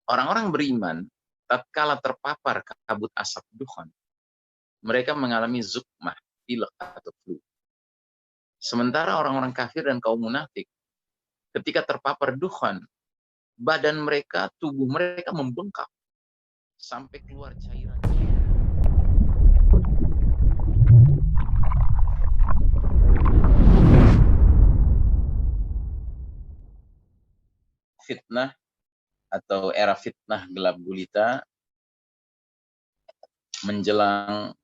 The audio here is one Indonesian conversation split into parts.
Orang-orang beriman, tatkala terpapar kabut asap dukhan, mereka mengalami zukmah, pilek atau flu. Sementara orang-orang kafir dan kaum munafik, ketika terpapar dukhan, badan mereka, tubuh mereka membengkak sampai keluar cairan. Fitnah atau era fitnah gelap gulita menjelang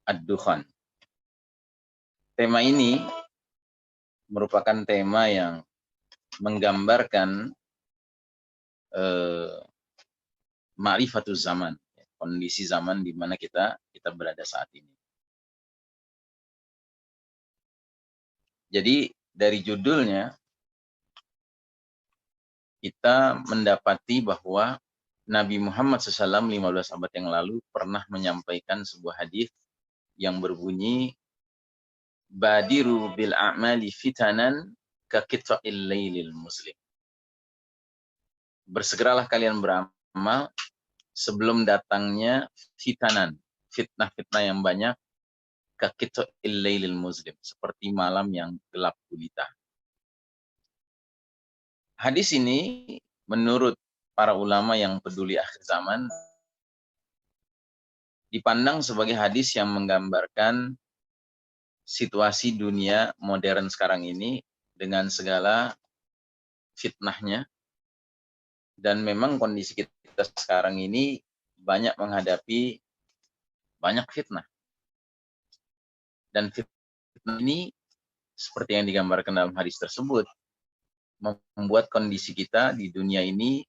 ad-dukhan. Tema ini merupakan tema yang menggambarkan ma'rifatul zaman, kondisi zaman di mana kita berada saat ini. Jadi dari judulnya kita mendapati bahwa Nabi Muhammad SAW 15 abad yang lalu pernah menyampaikan sebuah hadis yang berbunyi, badiru bil a'mali fitanan ka qita'il lailil muslim. Bersegeralah kalian beramal sebelum datangnya fitanan, fitnah-fitnah yang banyak, ka qita'il lailil muslim, seperti malam yang gelap gulita. Hadis ini menurut para ulama yang peduli akhir zaman dipandang sebagai hadis yang menggambarkan situasi dunia modern sekarang ini dengan segala fitnahnya, dan memang kondisi kita sekarang ini banyak menghadapi banyak fitnah, dan fitnah ini seperti yang digambarkan dalam hadis tersebut membuat kondisi kita di dunia ini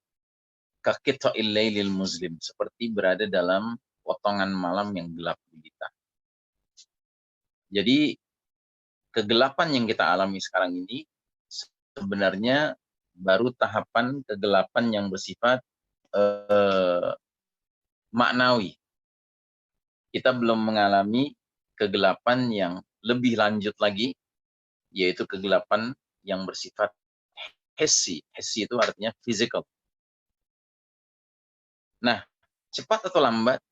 kaqita'il lailil muslim, seperti berada dalam potongan malam yang gelap gulita. Jadi kegelapan yang kita alami sekarang ini sebenarnya baru tahapan kegelapan yang bersifat maknawi. Kita belum mengalami kegelapan yang lebih lanjut lagi, yaitu kegelapan yang bersifat hissi. Hissi itu artinya physical. Nah, cepat atau lambat,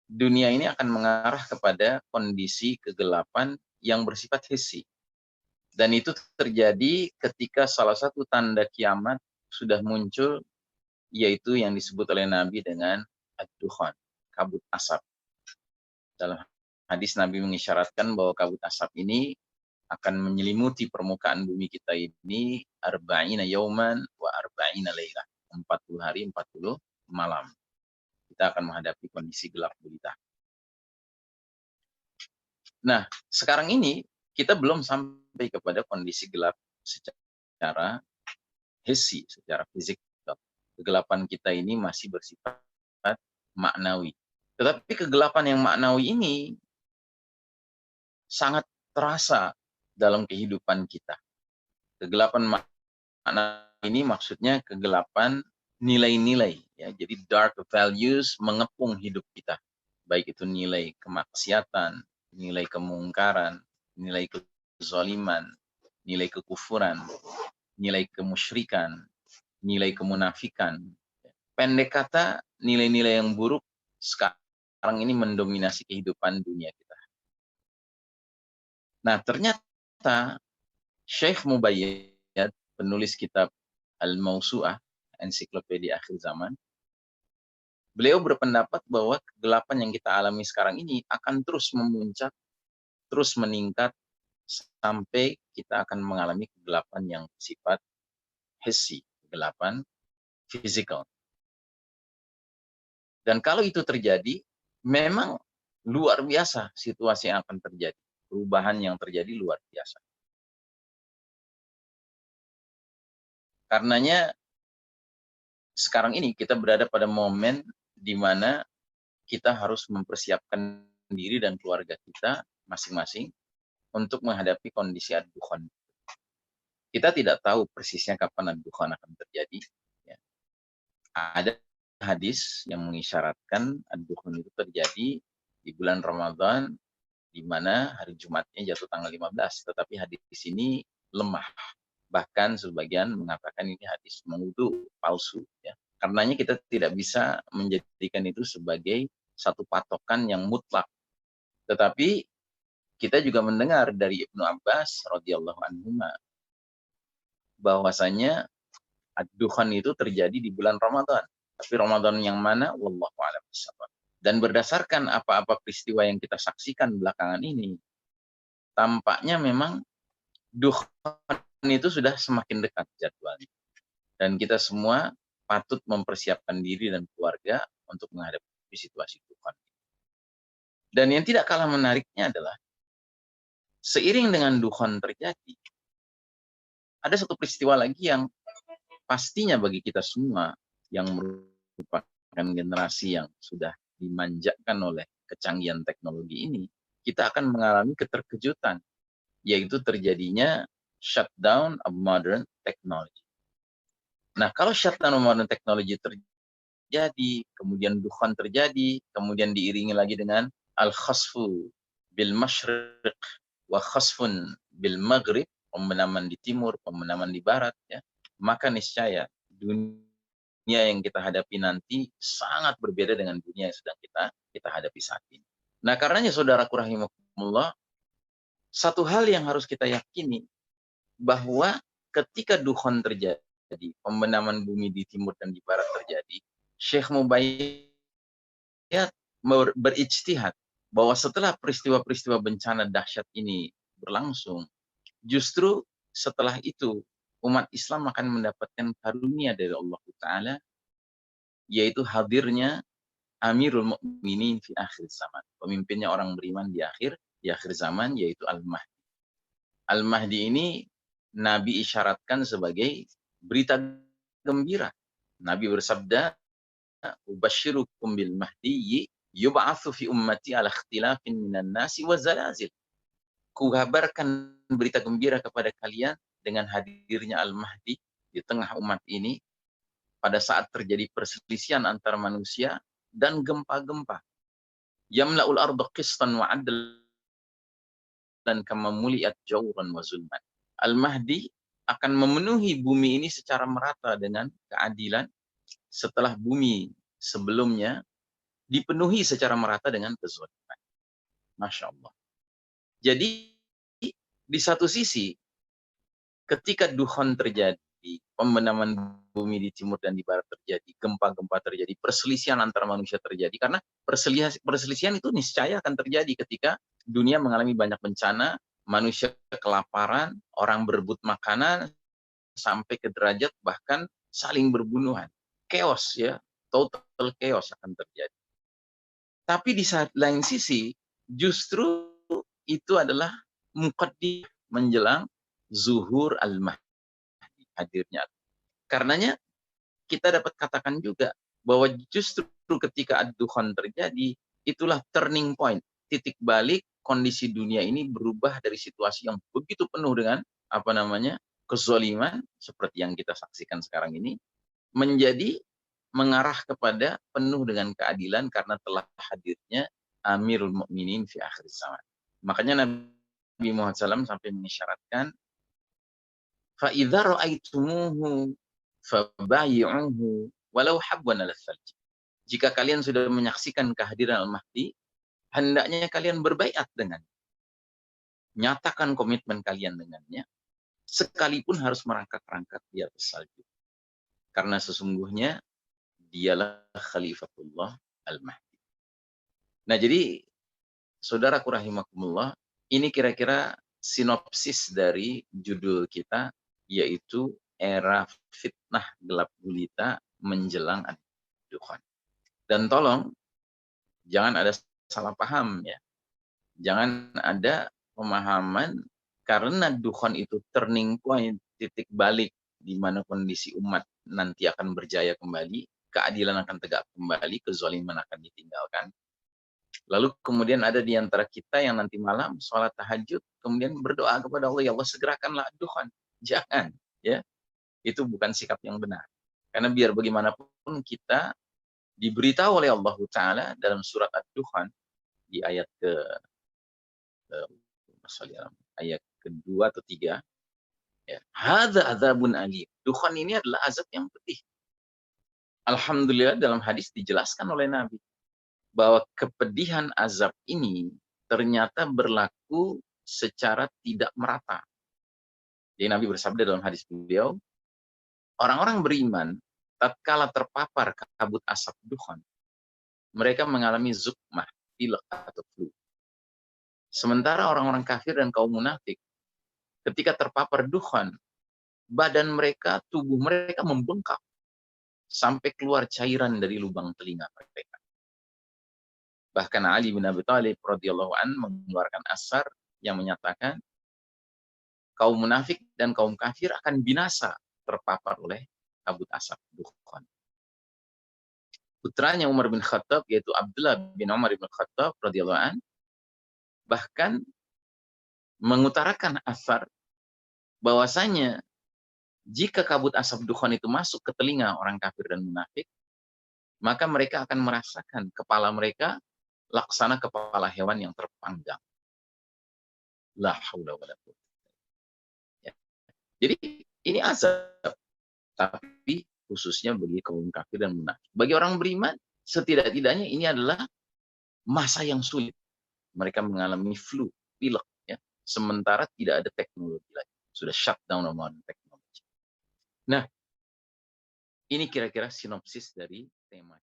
dunia ini akan mengarah kepada kondisi kegelapan yang bersifat hissi. Dan itu terjadi ketika salah satu tanda kiamat sudah muncul, yaitu yang disebut oleh Nabi dengan ad-dukhan, kabut asap. Dalam hadis Nabi mengisyaratkan bahwa kabut asap ini akan menyelimuti permukaan bumi kita ini arba'ina yauman wa arba'ina lailah, 40 hari 40 malam. Kita akan menghadapi kondisi gelap gulita. Nah, sekarang ini kita belum sampai kepada kondisi gelap secara hissi, secara fisik. Kegelapan kita ini masih bersifat maknawi. Tetapi kegelapan yang maknawi ini sangat terasa dalam kehidupan kita. Kegelapan makna ini maksudnya kegelapan nilai-nilai, ya. Jadi dark values mengepung hidup kita, baik itu nilai kemaksiatan, nilai kemungkaran, nilai kezaliman, nilai kekufuran, nilai kemusyrikan, nilai kemunafikan. Pendek kata, nilai-nilai yang buruk sekarang ini mendominasi kehidupan dunia kita. Nah, ternyata Syekh Mubayyad, penulis kitab Al-Mawsu'ah, ensiklopedia akhir zaman, beliau berpendapat bahwa kegelapan yang kita alami sekarang ini akan terus memuncak, terus meningkat, sampai kita akan mengalami kegelapan yang bersifat hissi, kegelapan fisikal. Dan kalau itu terjadi, memang luar biasa situasi yang akan terjadi. Perubahan yang terjadi luar biasa. Karenanya sekarang ini kita berada pada momen di mana kita harus mempersiapkan diri dan keluarga kita masing-masing untuk menghadapi kondisi ad-dukhan. Kita tidak tahu persisnya kapan ad-dukhan akan terjadi. Ya. Ada hadis yang mengisyaratkan ad-dukhan itu terjadi di bulan Ramadan, di mana hari Jumatnya jatuh tanggal 15. Tetapi hadis ini lemah. Bahkan sebagian mengatakan ini hadis mengudhu, palsu. Ya. Karenanya kita tidak bisa menjadikan itu sebagai satu patokan yang mutlak. Tetapi kita juga mendengar dari Ibnu Abbas radhiyallahu anhu bahwasanya ad-dukhan itu terjadi di bulan Ramadan. Tapi Ramadan yang mana? Wallahu a'lam bishawab. Dan berdasarkan apa-apa peristiwa yang kita saksikan belakangan ini, tampaknya memang dukhan itu sudah semakin dekat jadwalnya. Dan kita semua patut mempersiapkan diri dan keluarga untuk menghadapi situasi dukhan. Dan yang tidak kalah menariknya adalah seiring dengan dukhan terjadi, ada satu peristiwa lagi yang pastinya bagi kita semua yang merupakan generasi yang sudah dimanjakan oleh kecanggihan teknologi ini, kita akan mengalami keterkejutan, yaitu terjadinya shutdown of modern technology. Nah, kalau shutdown of modern technology terjadi, kemudian dukhan terjadi, kemudian diiringi lagi dengan al-khasfu bil masyriq wa khasfun bil maghrib, pembenaman di timur, pembenaman di barat, ya, maka niscaya dunia yang kita hadapi nanti sangat berbeda dengan dunia yang sedang kita hadapi saat ini. Nah, karenanya saudaraku rahimakumullah, satu hal yang harus kita yakini bahwa ketika dukhan terjadi, pembenaman bumi di timur dan di barat terjadi, Syekh Mubayyad berijtihad bahwa setelah peristiwa-peristiwa bencana dahsyat ini berlangsung, justru setelah itu umat Islam akan mendapatkan karunia dari Allah Ta'ala, yaitu hadirnya Amirul Mukminin fi akhir zaman. Pemimpinnya orang beriman di akhir zaman, yaitu Al-Mahdi. Al-Mahdi ini Nabi isyaratkan sebagai berita gembira. Nabi bersabda, "Ubasyirukum bil mahdi yub'atsu fi ummati ala ikhtilafin minan nasi wa zalazil." Kukabarkan berita gembira kepada kalian dengan hadirnya Al-Mahdi di tengah umat ini pada saat terjadi perselisihan antar manusia dan gempa-gempa. Yamla'ul arda qistan wa 'adlan kama muliat jawran wa zulman. Al-Mahdi akan memenuhi bumi ini secara merata dengan keadilan setelah bumi sebelumnya dipenuhi secara merata dengan kezaliman. Masya Allah. Jadi di satu sisi ketika dukhan terjadi, pembenaman bumi di timur dan di barat terjadi, gempa-gempa terjadi, perselisihan antar manusia terjadi, karena perselisihan itu niscaya akan terjadi ketika dunia mengalami banyak bencana, manusia kelaparan, orang berebut makanan, sampai ke derajat bahkan saling berbunuhan. Chaos, ya, total chaos akan terjadi. Tapi di lain sisi, justru itu adalah muqaddimah menjelang zuhur al-mahdi, hadirnya. Karenanya kita dapat katakan juga bahwa justru ketika ad-dukhan terjadi, itulah turning point, titik balik kondisi dunia ini berubah dari situasi yang begitu penuh dengan kezaliman seperti yang kita saksikan sekarang ini, menjadi mengarah kepada penuh dengan keadilan karena telah hadirnya Amirul Mukminin fi akhir zaman. Makanya Nabi Muhammad SAW sampai mengisyaratkan, فَإِذَا رَأَيْتُمُوهُ فَبَايِعُوهُ walau habwan 'alal thalj. Jika kalian sudah menyaksikan kehadiran Al-Mahdi, hendaknya kalian berbaiat dengan, nyatakan komitmen kalian dengannya, sekalipun harus merangkak-rangkak di atas salju. Karena sesungguhnya dialah Khalifatullah Al-Mahdi. Nah, jadi saudaraku rahimakumullah, ini kira-kira sinopsis dari judul kita, yaitu era fitnah gelap gulita menjelang ad-dukhan. Dan tolong jangan ada salah paham, ya. Jangan ada pemahaman karena dukhan itu turning point, titik balik di mana kondisi umat nanti akan berjaya kembali, keadilan akan tegak kembali, kezaliman akan ditinggalkan. Lalu kemudian ada di antara kita yang nanti malam sholat tahajud, kemudian berdoa kepada Allah, ya Allah segerakanlah ad-dukhan. Jangan, ya. Itu bukan sikap yang benar. Karena biar bagaimanapun kita diberitahu oleh Allah Ta'ala dalam surat ad-dukhan di ayat ayat kedua atau tiga, ya, hadza adzabun alim. Dukhan ini adalah azab yang pedih. Alhamdulillah dalam hadis dijelaskan oleh Nabi bahwa kepedihan azab ini ternyata berlaku secara tidak merata. Jadi Nabi bersabda dalam hadis beliau, orang-orang beriman tatkala terpapar kabut asap dukhan, mereka mengalami zukmah, pilek atau flu. Sementara orang-orang kafir dan kaum munafik ketika terpapar dukhan, badan mereka, tubuh mereka membengkak sampai keluar cairan dari lubang telinga mereka. Bahkan Ali bin Abi Thalib radhiyallahu an mengeluarkan asar yang menyatakan kaum munafik dan kaum kafir akan binasa terpapar oleh kabut asap dukhan. Putranya Umar bin Khattab yaitu Abdullah bin Umar bin Khattab radhiyallahu an bahkan mengutarakan asar bahwasanya jika kabut asap dukhan itu masuk ke telinga orang kafir dan munafik, maka mereka akan merasakan kepala mereka laksana kepala hewan yang terpanggang. La haula wala quwwata. Ya. Jadi ini azab, tapi khususnya bagi kaum kafir dan munafik. Bagi orang beriman, setidak-tidaknya ini adalah masa yang sulit. Mereka mengalami flu, pilek, ya. Sementara tidak ada teknologi lagi. Sudah shutdown omongan teknologi. Nah, ini kira-kira sinopsis dari tema